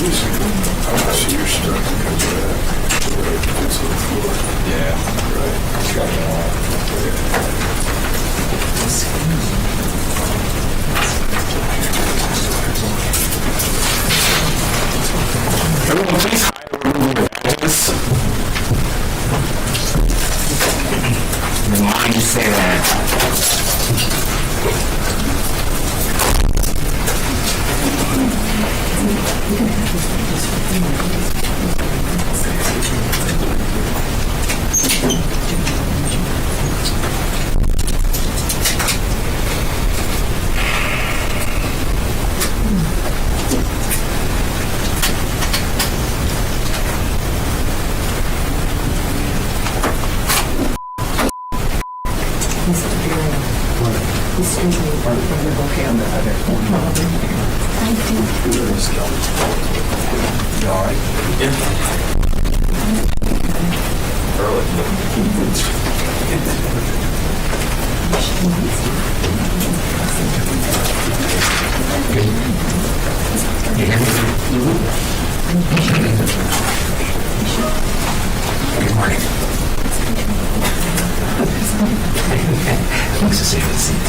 So you're stuck because of that. It's on the floor. Yeah. Right. Everyone, please hide or remove your badges. Why do you say that? Okay, on the other one. You all right? You hear me? Good morning. Thanks to save the seat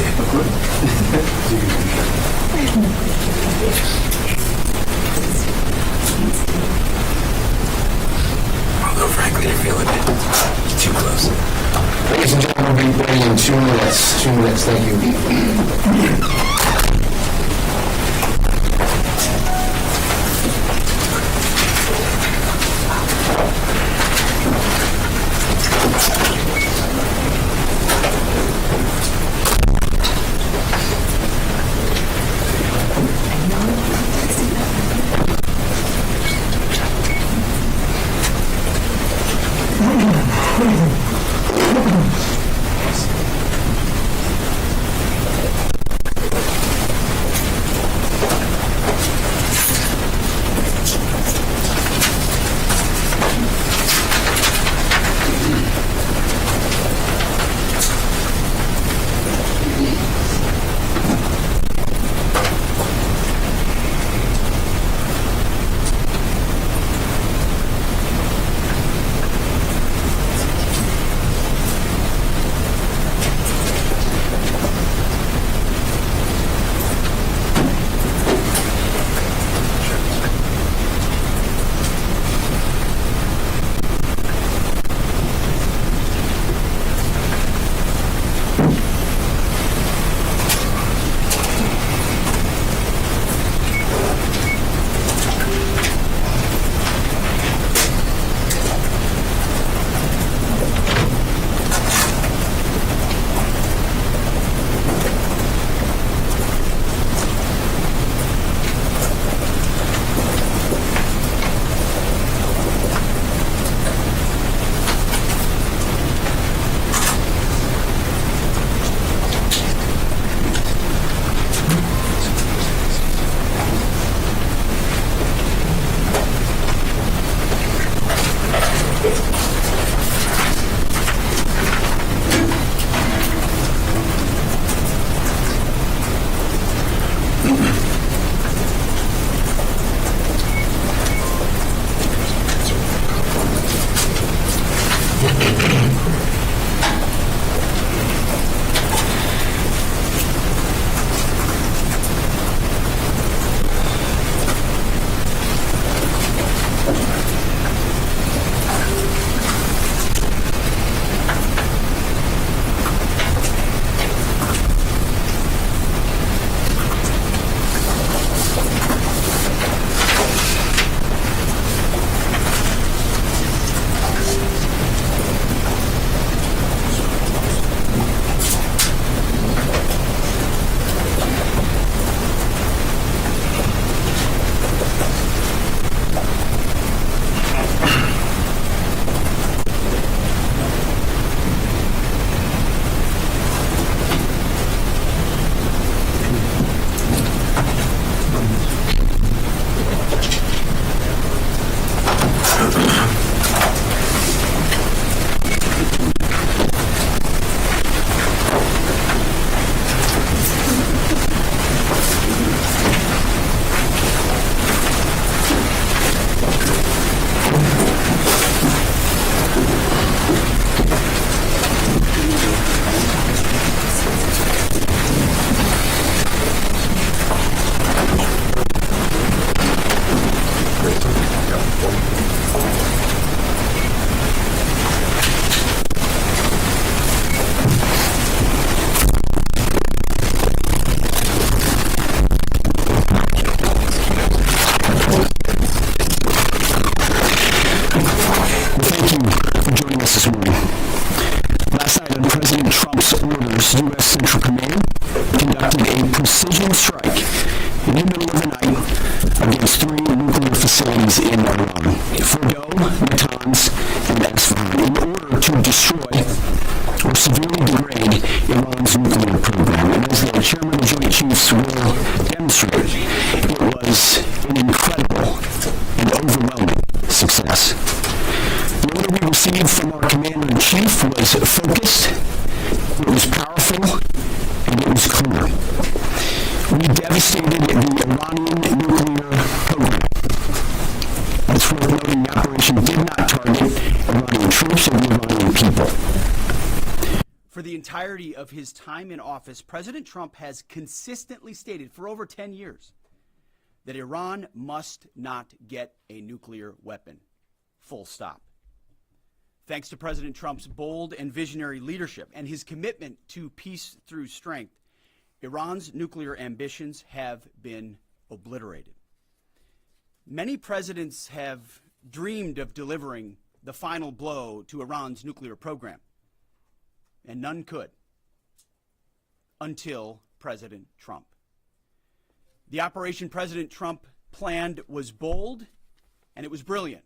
although frankly I feel a bit too close. Ladies and gentlemen, we'll be ready in 2 minutes. 2 minutes, thank you. is in Iran. Fordo, Natanz, and Isfahan in order to destroy or severely degrade Iran's nuclear program. And as the chairman of the Joint Chiefs will demonstrate, it was an incredible and overwhelming success. The order we received from our commander-in-chief was focused, it was powerful, and it was clear. We devastated the Iranian nuclear program. It's worth noting the operation did not target Iranian troops or the Iranian people. For the entirety of his time in office, President Trump has consistently stated for over 10 years that Iran must not get a nuclear weapon. Full stop. Thanks to President Trump's bold and visionary leadership and his commitment to peace through strength, Iran's nuclear ambitions have been obliterated. Many presidents have dreamed of delivering the final blow to Iran's nuclear program, and none could until President Trump. The operation President Trump planned was bold and it was brilliant,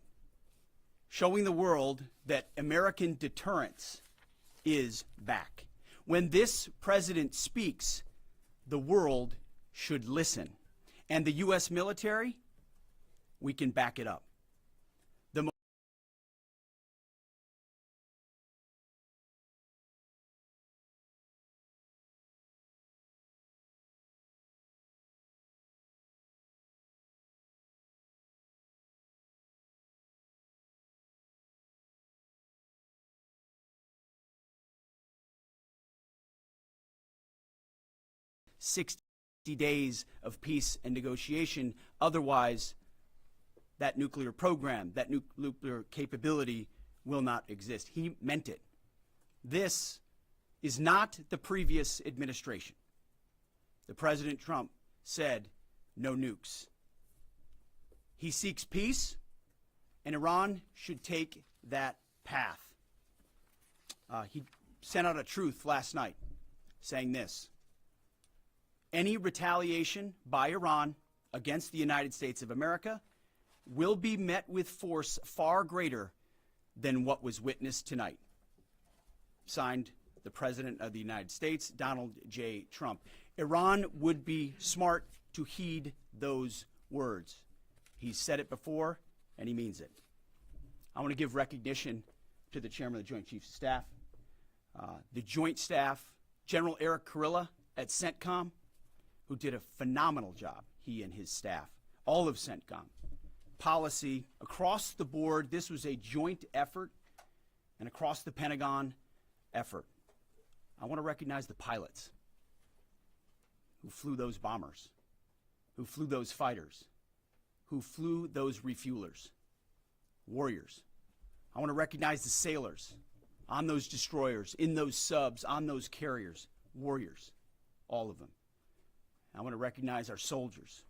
showing the world that American deterrence is back. When this president speaks, the world should listen. And the U.S. military, we can back it up. The 60 days of peace and negotiation. Otherwise, that nuclear program, that nuclear capability will not exist. He meant it. This is not the previous administration. The President Trump said no nukes. He seeks peace, and Iran should take that path. He sent out a truth last night saying this: any retaliation by Iran against the United States of America will be met with force far greater than what was witnessed tonight. Signed, the President of the United States, Donald J. Trump. Iran would be smart to heed those words. He's said it before, and he means it. I want to give recognition to the Chairman of the Joint Chiefs of Staff, the Joint Staff, General Eric Kurilla at CENTCOM, who did a phenomenal job, he and his staff, all of CENTCOM. Policy, across the board, this was a joint effort, and across the Pentagon effort. I want to recognize the pilots who flew those bombers, who flew those fighters, who flew those refuelers, warriors. I want to recognize the sailors on those destroyers, in those subs, on those carriers, warriors, all of them. I want to recognize our soldiers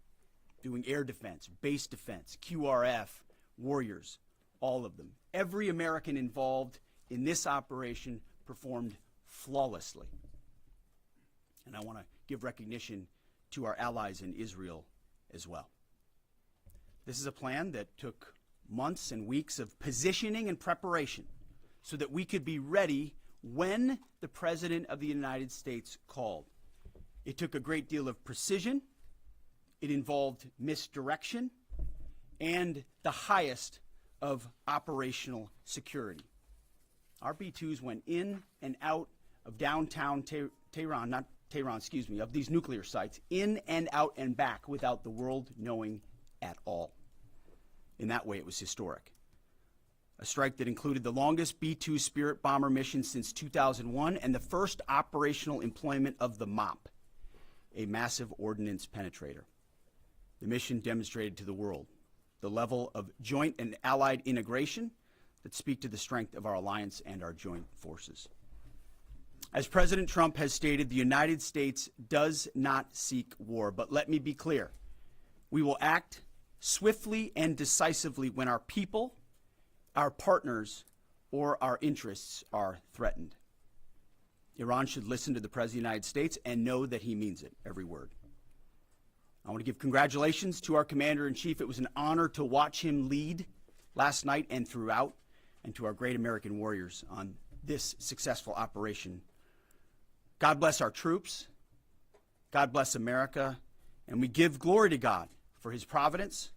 doing air defense, base defense, QRF, warriors, all of them. Every American involved in this operation performed flawlessly. And I want to give recognition to our allies in Israel as well. This is a plan that took months and weeks of positioning and preparation so that we could be ready when the President of the United States called. It took a great deal of precision. It involved misdirection and the highest of operational security. Our B-2s went in and out of downtown Tehran, of these nuclear sites, in and out and back without the world knowing at all. In that way, it was historic. A strike that included the longest B-2 Spirit bomber mission since 2001 and the first operational employment of the MOP, a massive ordnance penetrator. The mission demonstrated to the world the level of joint and allied integration that speak to the strength of our alliance and our joint forces. As President Trump has stated, the United States does not seek war, but let me be clear. We will act swiftly and decisively when our people, our partners, or our interests are threatened. Iran should listen to the President of the United States and know that he means it, every word. I want to give congratulations to our Commander-in-Chief. It was an honor to watch him lead last night and throughout, and to our great American warriors on this successful operation. God bless our troops. God bless America. And we give glory to God for his providence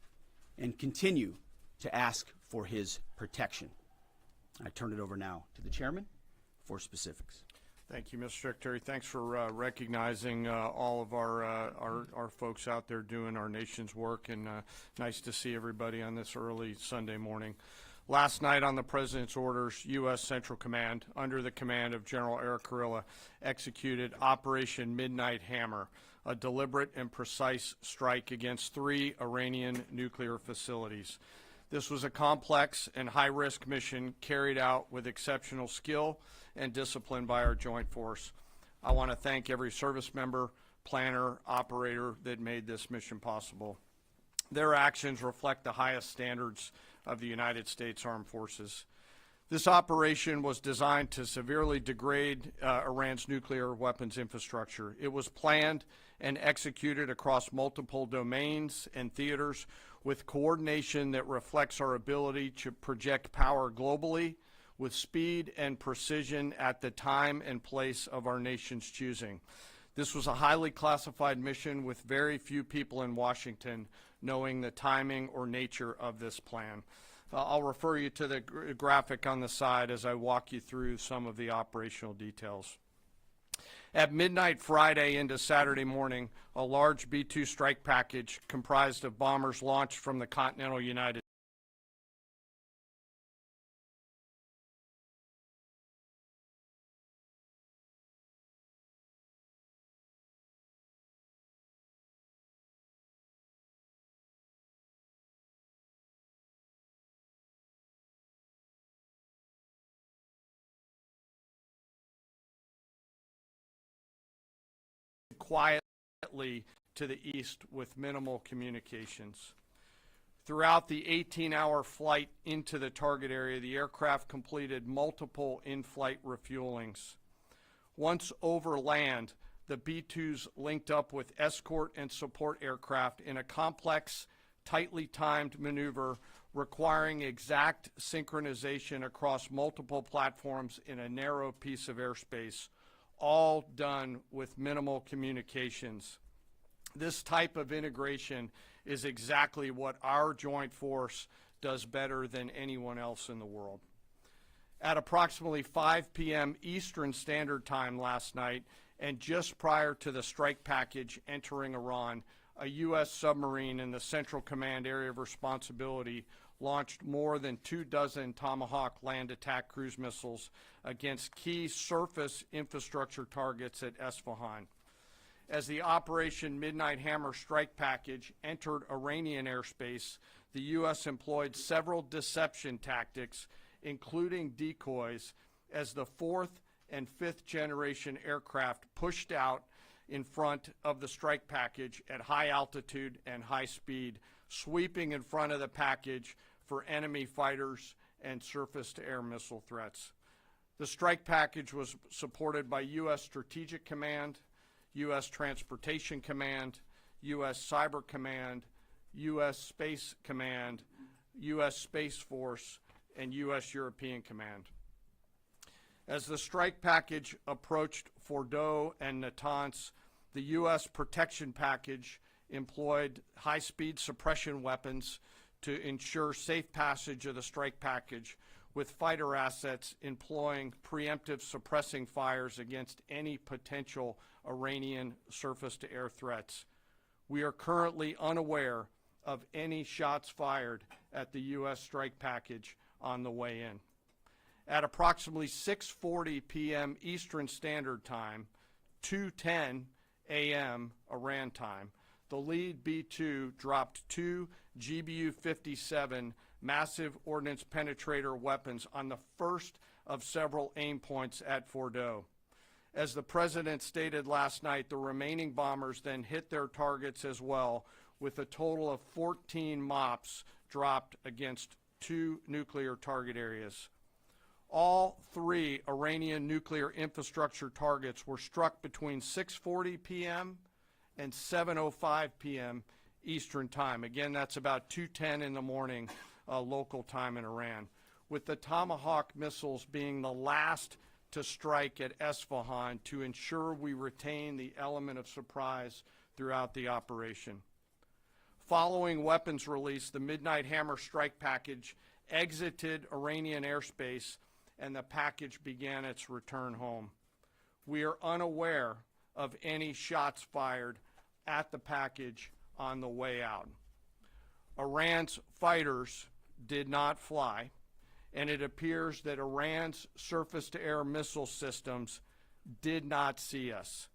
and continue to ask for his protection. I turn it over now to the chairman for specifics. Thank you, Mr. Secretary. Thanks for recognizing all of our folks out there doing our nation's work, and nice to see everybody on this early Sunday morning. Last night, on the President's orders, U.S. Central Command, under the command of General Eric Kurilla, executed Operation Midnight Hammer, a deliberate and precise strike against 3 Iranian nuclear facilities. This was a complex and high-risk mission carried out with exceptional skill and discipline by our joint force. I want to thank every service member, planner, operator that made this mission possible. Their actions reflect the highest standards of the United States Armed Forces. This operation was designed to severely degrade Iran's nuclear weapons infrastructure. It was planned and executed across multiple domains and theaters with coordination that reflects our ability to project power globally with speed and precision at the time and place of our nation's choosing. This was a highly classified mission with very few people in Washington knowing the timing or nature of this plan. I'll refer you to the graphic on the side as I walk you through some of the operational details. At midnight Friday into Saturday morning, a large B-2 strike package comprised of bombers launched from the continental United States quietly to the east with minimal communications. Throughout the 18-hour flight into the target area, the aircraft completed multiple in-flight refuelings. Once over land, the B-2s linked up with escort and support aircraft in a complex, tightly timed maneuver requiring exact synchronization across multiple platforms in a narrow piece of airspace, all done with minimal communications. This type of integration is exactly what our joint force does better than anyone else in the world. At approximately 5 p.m. Eastern Standard Time last night, and just prior to the strike package entering Iran, a U.S. submarine in the Central Command Area of Responsibility launched more than 24 Tomahawk land attack cruise missiles against key surface infrastructure targets at Esfahan. As the Operation Midnight Hammer strike package entered Iranian airspace, the U.S. employed several deception tactics, including decoys, as the 4th and 5th generation aircraft pushed out in front of the strike package at high altitude and high speed, sweeping in front of the package for enemy fighters and surface-to-air missile threats. The strike package was supported by U.S. Strategic Command, U.S. Transportation Command, U.S. Cyber Command, U.S. Space Command, U.S. Space Force, and U.S. European Command. As the strike package approached Fordo and Natanz, the U.S. protection package employed high-speed suppression weapons to ensure safe passage of the strike package, with fighter assets employing preemptive suppressing fires against any potential Iranian surface-to-air threats. We are currently unaware of any shots fired at the U.S. strike package on the way in. At approximately 6:40 p.m. Eastern Standard Time, 2:10 a.m. Iran time, the lead B-2 dropped 2 GBU-57 massive ordnance penetrator weapons on the first of several aim points at Fordo. As the President stated last night, the remaining bombers then hit their targets as well, with a total of 14 MOPs dropped against 2 nuclear target areas. All 3 Iranian nuclear infrastructure targets were struck between 6:40 p.m. and 7:05 p.m. Eastern Time. Again, that's about 2:10 in the morning local time in Iran, with the Tomahawk missiles being the last to strike at Esfahan to ensure we retain the element of surprise throughout the operation. Following weapons release, the Midnight Hammer strike package exited Iranian airspace and the package began its return home. We are unaware of any shots fired at the package on the way out. Iran's fighters did not fly, and it appears that Iran's surface-to-air missile systems did not see us.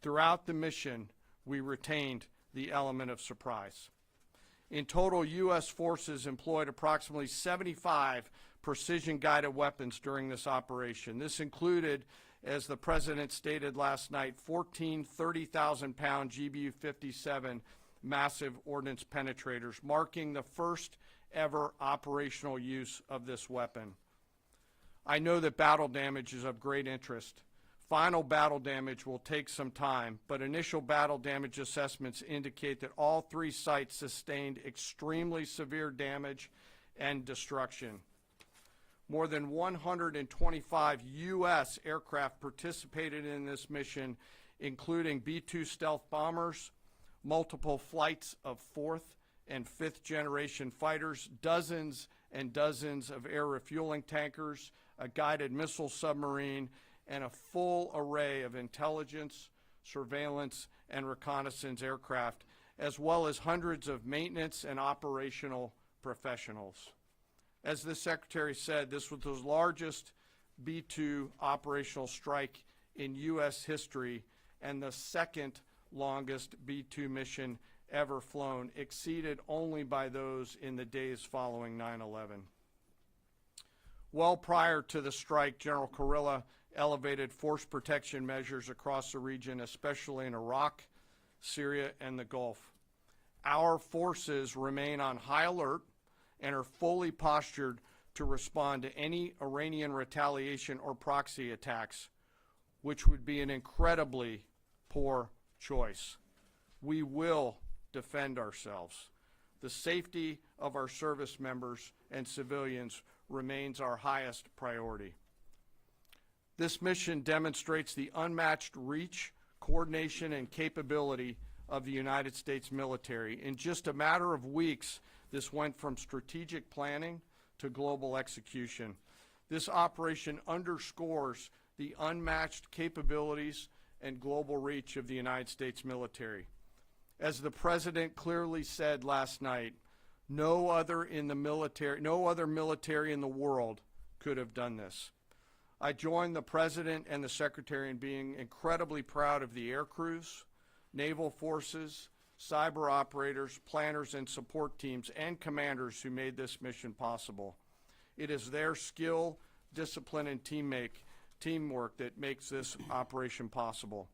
Throughout the mission, we retained the element of surprise. In total, U.S. forces employed approximately 75 precision-guided weapons during this operation. This included, as the President stated last night, 14 30,000-pound GBU-57 massive ordnance penetrators, marking the first ever operational use of this weapon. I know that battle damage is of great interest. Final battle damage will take some time, but initial battle damage assessments indicate that all three sites sustained extremely severe damage and destruction. More than 125 U.S. aircraft participated in this mission, including B-2 stealth bombers, multiple flights of fourth and fifth generation fighters, dozens and dozens of air refueling tankers, a guided missile submarine, and a full array of intelligence, surveillance, and reconnaissance aircraft, as well as hundreds of maintenance and operational professionals. As the Secretary said, this was the largest B-2 operational strike in U.S. history and the second longest B-2 mission ever flown, exceeded only by those in the days following 9/11. Well prior to the strike, General Kurilla elevated force protection measures across the region, especially in Iraq, Syria, and the Gulf. Our forces remain on high alert and are fully postured to respond to any Iranian retaliation or proxy attacks, which would be an incredibly poor choice. We will defend ourselves. The safety of our service members and civilians remains our highest priority. This mission demonstrates the unmatched reach, coordination, and capability of the United States military. In just a matter of weeks, this went from strategic planning to global execution. This operation underscores the unmatched capabilities and global reach of the United States military. As the President clearly said last night, no other military in the world could have done this. I join the President and the Secretary in being incredibly proud of the air crews, naval forces, cyber operators, planners, and support teams, and commanders who made this mission possible. It is their skill, discipline, and teamwork that makes this operation possible.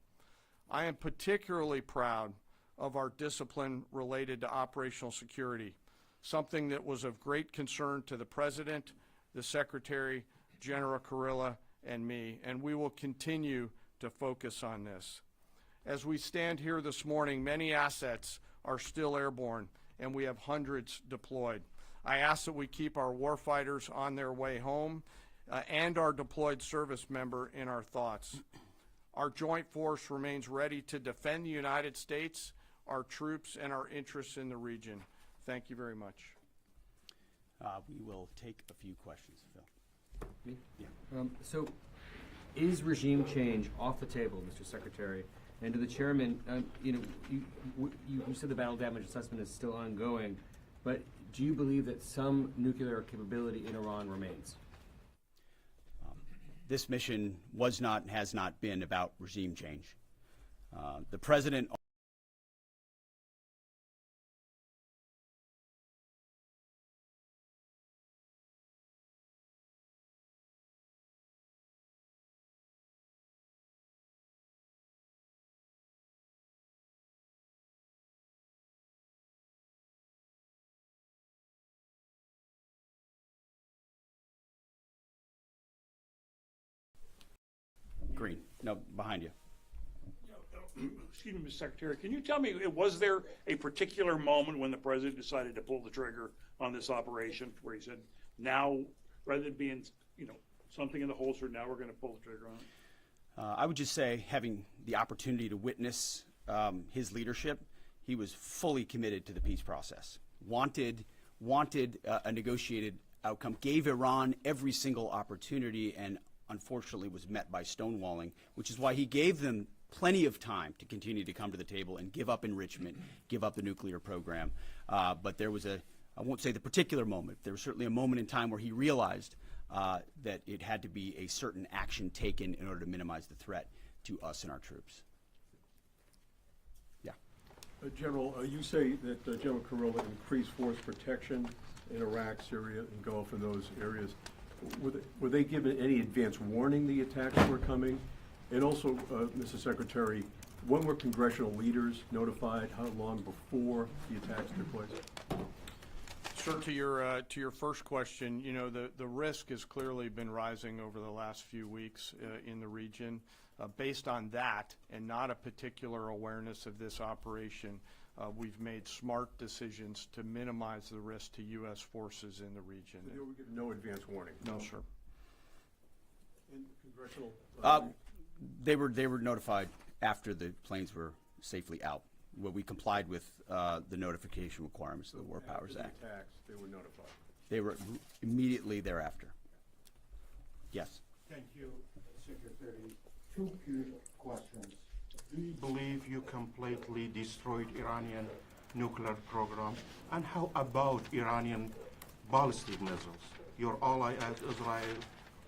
I am particularly proud of our discipline related to operational security, something that was of great concern to the President, the Secretary, General Kurilla, and me, and we will continue to focus on this. As we stand here this morning, many assets are still airborne, and we have hundreds deployed. I ask that we keep our warfighters on their way home and our deployed service member in our thoughts. Our joint force remains ready to defend the United States, our troops, and our interests in the region. Thank you very much. We will take a few questions, Phil. Me? Yeah. So, is regime change off the table, Mr. Secretary? And to the chairman, you said the battle damage assessment is still ongoing, but do you believe that some nuclear capability in Iran remains? This mission was not and has not been about regime change. The President Green. No, behind you. excuse me, Mr. Secretary, can you tell me, was there a particular moment when the president decided to pull the trigger on this operation, where he said, now, rather than being, something in the holster, now we're going to pull the trigger on it? I would just say, having the opportunity to witness his leadership, he was fully committed to the peace process. Wanted a negotiated outcome, gave Iran every single opportunity, and unfortunately was met by stonewalling, which is why he gave them plenty of time to continue to come to the table and give up enrichment, give up the nuclear program. But there was I won't say the particular moment, there was certainly a moment in time where he realized that it had to be a certain action taken in order to minimize the threat to us and our troops. Yeah. General, you say that General Kurilla increased force protection in Iraq, Syria, and Gulf, and those areas. Were they given any advance warning the attacks were coming? And also, Mr. Secretary, when were congressional leaders notified? How long before the attacks took place? Sir, to your first question, the risk has clearly been rising over the last few weeks in the region. Based on that, and not a particular awareness of this operation, we've made smart decisions to minimize the risk to U.S. forces in the region. So they were given no advance warning? No, sir. And congressional? They were notified after the planes were safely out. Well, we complied with the notification requirements of the War Powers Act. The attacks, they were notified? They were immediately thereafter. Yes. Thank you, Secretary. Two quick questions. Do you believe you completely destroyed Iranian nuclear program? And how about Iranian ballistic missiles? Your ally as Israel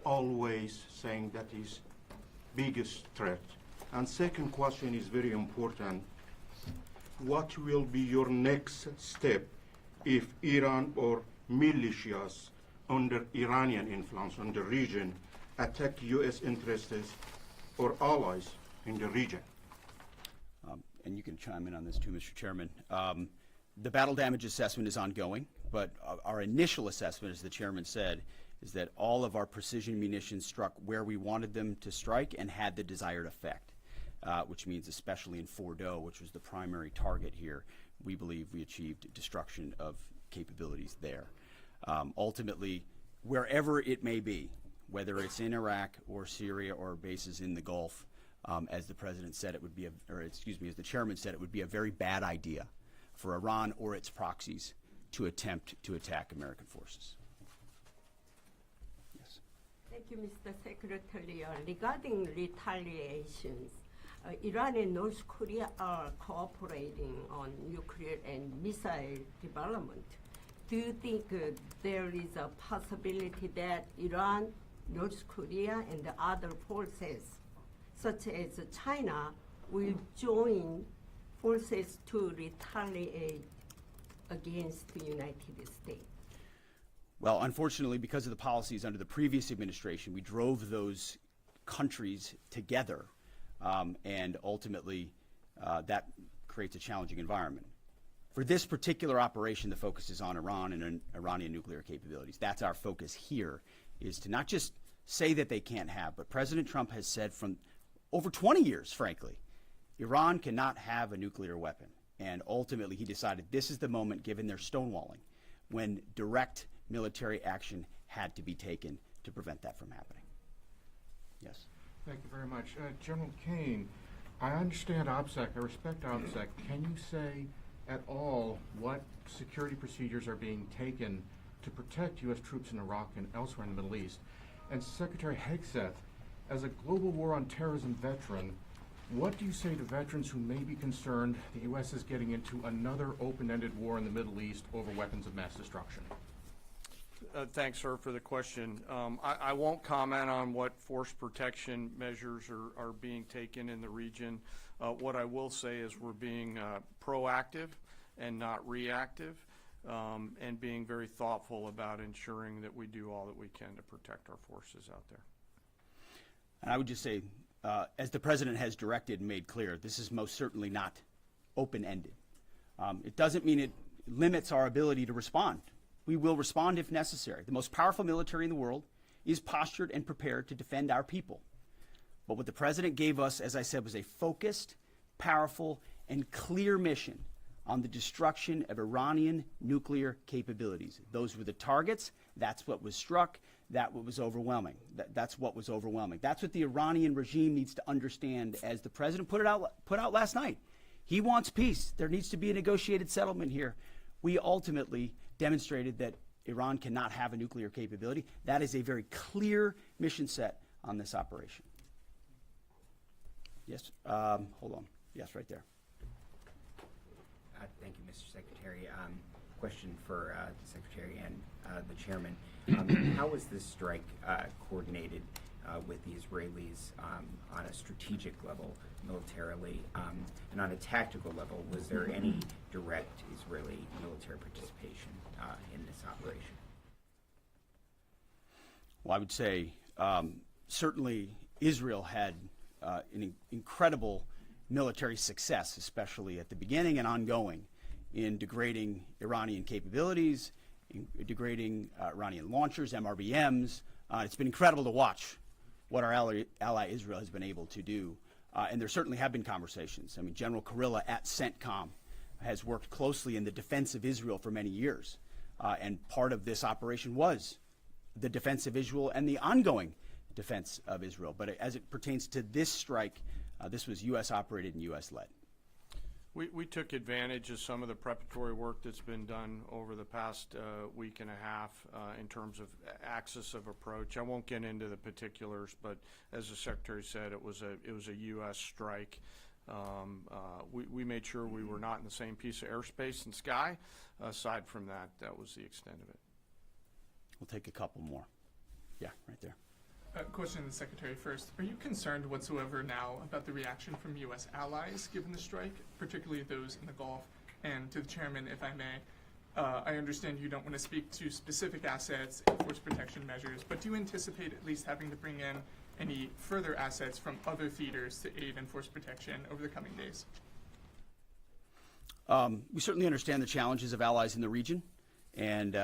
always saying that is biggest threat. And second question is very important. What will be your next step if Iran or militias under Iranian influence in the region attack U.S. interests or allies in the region? And you can chime in on this too, Mr. Chairman. The battle damage assessment is ongoing, but our initial assessment, as the chairman said, is that all of our precision munitions struck where we wanted them to strike and had the desired effect, which means especially in Fordo, which was the primary target here, we believe we achieved destruction of capabilities there. Ultimately, wherever it may be, whether it's in Iraq or Syria or bases in the Gulf, as the president said, it would be as the chairman said, it would be a very bad idea for Iran or its proxies to attempt to attack American forces. Yes. Thank you, Mr. Secretary. Regarding retaliations, Iran and North Korea are cooperating on nuclear and missile development. Do you think there is a possibility that Iran, North Korea, and the other forces, such as China, will join forces to retaliate against the United States? Well, unfortunately, because of the policies under the previous administration, we drove those countries together, and ultimately that creates a challenging environment. For this particular operation, the focus is on Iran and Iranian nuclear capabilities. That's our focus here, is to not just say that they can't have, but President Trump has said from over 20 years, frankly, Iran cannot have a nuclear weapon. And ultimately, he decided this is the moment, given their stonewalling, when direct military action had to be taken to prevent that from happening. Yes. Thank you very much. General Caine, I understand OPSEC, I respect OPSEC. Can you say at all what security procedures are being taken to protect U.S. troops in Iraq and elsewhere in the Middle East? And Secretary Hegseth, as a global war on terrorism veteran, what do you say to veterans who may be concerned the U.S. is getting into another open-ended war in the Middle East over weapons of mass destruction? Thanks, sir, for the question. I won't comment on what force protection measures are being taken in the region. What I will say is we're being proactive and not reactive, and being very thoughtful about ensuring that we do all that we can to protect our forces out there. And I would just say, as the president has directed and made clear, this is most certainly not open-ended. It doesn't mean it limits our ability to respond. We will respond if necessary. The most powerful military in the world is postured and prepared to defend our people. But what the president gave us, as I said, was a focused, powerful, and clear mission on the destruction of Iranian nuclear capabilities. Those were the targets. That's what was struck. That's what was overwhelming. That's what was overwhelming. That's what the Iranian regime needs to understand, as the president put out last night. He wants peace. There needs to be a negotiated settlement here. We ultimately demonstrated that Iran cannot have a nuclear capability. That is a very clear mission set on this operation. Yes, hold on. Yes, right there. Thank you, Mr. Secretary. Question for the Secretary and the Chairman. How was this strike coordinated with the Israelis on a strategic level, militarily, and on a tactical level? Was there any direct Israeli military participation in this operation? Well, I would say certainly Israel had an incredible military success, especially at the beginning and ongoing, in degrading Iranian capabilities, in degrading Iranian launchers, MRBMs. It's been incredible to watch what our ally Israel has been able to do. And there certainly have been conversations. I mean, General Kurilla at CENTCOM has worked closely in the defense of Israel for many years. And part of this operation was the defense of Israel and the ongoing defense of Israel. But as it pertains to this strike, this was U.S. operated and U.S. led. We took advantage of some of the preparatory work that's been done over the past week and a half in terms of axis of approach. I won't get into the particulars, but as the Secretary said, it was a U.S. strike. We made sure we were not in the same piece of airspace and sky. Aside from that, that was the extent of it. We'll take a couple more. Yeah, right there. Question to the Secretary first. Are you concerned whatsoever now about the reaction from U.S. allies given the strike, particularly those in the Gulf? And to the Chairman, if I may, I understand you don't want to speak to specific assets and force protection measures, but do you anticipate at least having to bring in any further assets from other theaters to aid in force protection over the coming days? We certainly understand the challenges of allies in the region, and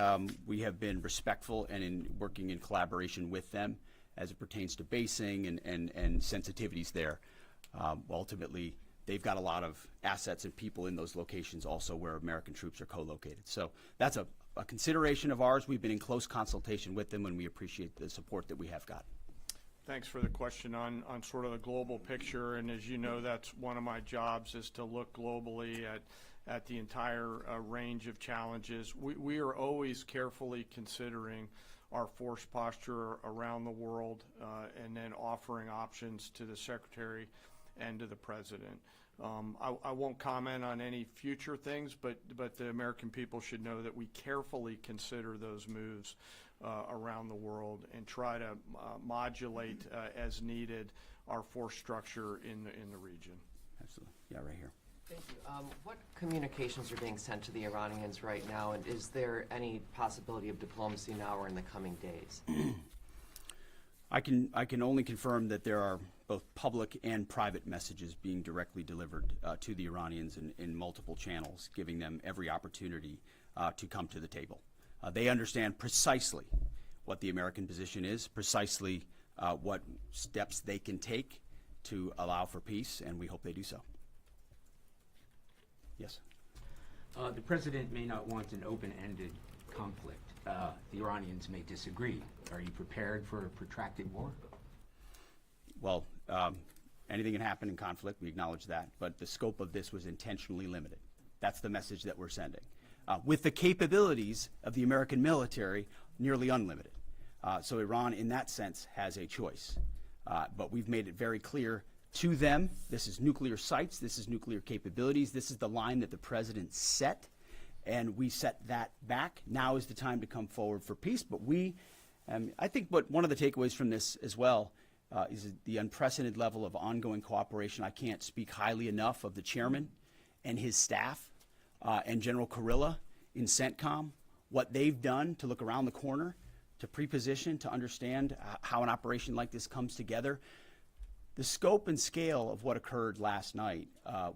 we have been respectful and in working in collaboration with them as it pertains to basing and sensitivities there. Ultimately, they've got a lot of assets and people in those locations also where American troops are co-located. So that's a consideration of ours. We've been in close consultation with them, and we appreciate the support that we have got. Thanks for the question on sort of the global picture. And as you know, that's one of my jobs, is to look globally at the entire range of challenges. We are always carefully considering our force posture around the world and then offering options to the Secretary and to the President. I won't comment on any future things, but the American people should know that we carefully consider those moves around the world and try to modulate as needed our force structure in the region. Absolutely. Yeah, right here. Thank you. What communications are being sent to the Iranians right now, and is there any possibility of diplomacy now or in the coming days? I can only confirm that there are both public and private messages being directly delivered to the Iranians in multiple channels, giving them every opportunity to come to the table. They understand precisely what the American position is, precisely what steps they can take to allow for peace, and we hope they do so. Yes. The president may not want an open-ended conflict. The Iranians may disagree. Are you prepared for a protracted war? Well, anything can happen in conflict. We acknowledge that. But the scope of this was intentionally limited. That's the message that we're sending. With the capabilities of the American military, nearly unlimited. So Iran, in that sense, has a choice. But we've made it very clear to them, this is nuclear sites, this is nuclear capabilities, this is the line that the president set, and we set that back. Now is the time to come forward for peace. But I think one of the takeaways from this as well is the unprecedented level of ongoing cooperation. I can't speak highly enough of the chairman and his staff and General Kurilla in CENTCOM, what they've done to look around the corner, to pre-position, to understand how an operation like this comes together. The scope and scale of what occurred last night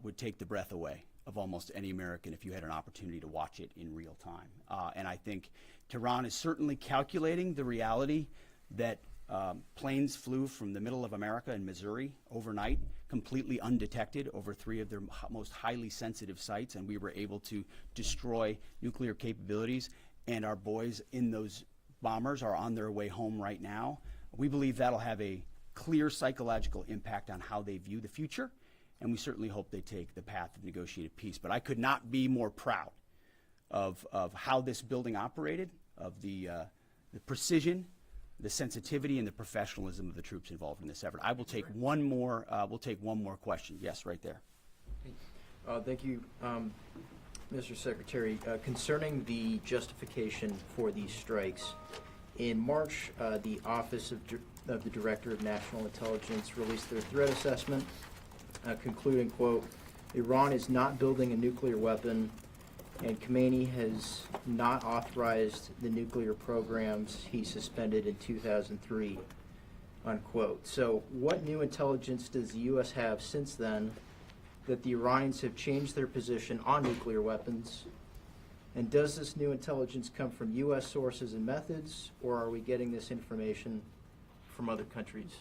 would take the breath away of almost any American if you had an opportunity to watch it in real time. And I think Tehran is certainly calculating the reality that Planes flew from the middle of America in Missouri overnight, completely undetected over 3 of their most highly sensitive sites, and we were able to destroy nuclear capabilities, and our boys in those bombers are on their way home right now. We believe that'll have a clear psychological impact on how they view the future, and we certainly hope they take the path of negotiated peace. But I could not be more proud of how this building operated, of the precision, the sensitivity, and the professionalism of the troops involved in this effort. I will take one more. We'll take one more question. Yes, right there. Thank you, Mr. Secretary. Concerning the justification for these strikes, in March, the Office of the Director of National Intelligence released their threat assessment, concluding, quote, Iran is not building a nuclear weapon, and Caine has not authorized the nuclear programs he suspended in 2003, unquote. So what new intelligence does the U.S. have since then that the Iranians have changed their position on nuclear weapons? And does this new intelligence come from U.S. sources and methods, or are we getting this information from other countries?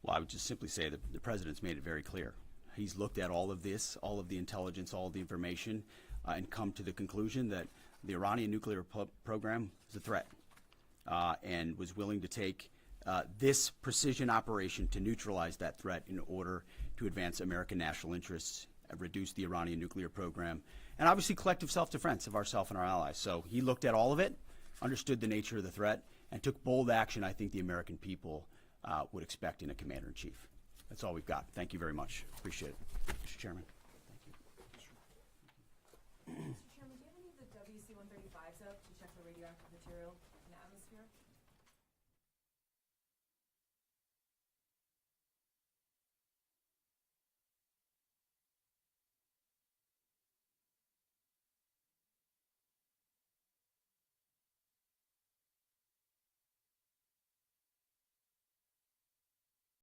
Well, I would just simply say that the President's made it very clear. He's looked at all of this, all of the intelligence, all of the information, and come to the conclusion that the Iranian nuclear program is a threat, and was willing to take this precision operation to neutralize that threat in order to advance American national interests, reduce the Iranian nuclear program, and obviously collective self-defense of ourselves and our allies. So he looked at all of it, understood the nature of the threat, and took bold action I think the American people would expect in a commander-in-chief. That's all we've got. Thank you very much. Appreciate it. Mr. Chairman. Mr. Chairman, do you have any of the WC-135s up to check the radioactive material?